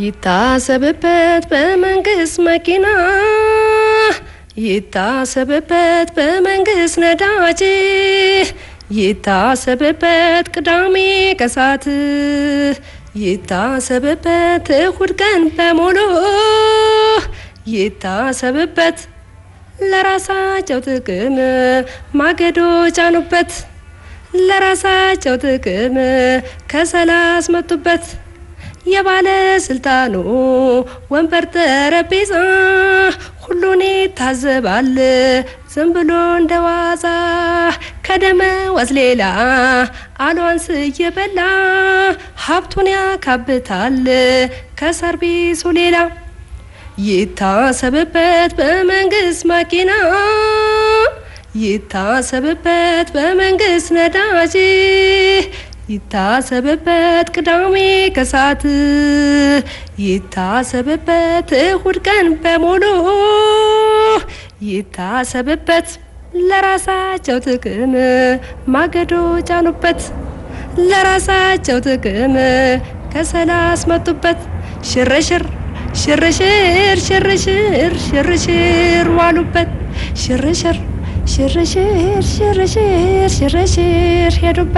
ይታሰብበት በመንግስት መኪና ይታሰብበት በመንግስት ነዳጅ ይታሰብበት ቅዳሜ ከሰዓት ይታሰብበት እሁድ ቀን በሙሉ ይታሰብበት ለራሳቸው ጥቅም ማገዶ ጫኑበት ለራሳቸው ጥቅም ከሰላስ መጡበት የባለ ስልጣኑ ወንበር ጠረጴዛ ሁሉን ይታዘባል ዝም ብሎ እንደዋዛ ከደመወዝ ሌላ አሏንስ እየበላ ሀብቱን ያካብታል ከሰርቪሱ ሌላ ይታሰብበት በመንግስት መኪና ይታሰብበት በመንግስት ነዳጅ ይታሰብበት ቅዳሜ ከሰዓት ይታሰብበት እሁድ ቀን በሙሉ ይታሰብበት ለራሳቸው ጥቅም ማገዶ ጫኑበት ለራሳቸው ጥቅም ከሰላስ መጡበት ሽርሽር ሽርሽር ሽርሽር ሽርሽር ዋሉበት ሽርሽር ሽርሽር ሽርሽር ሽርሽር ሄዱበት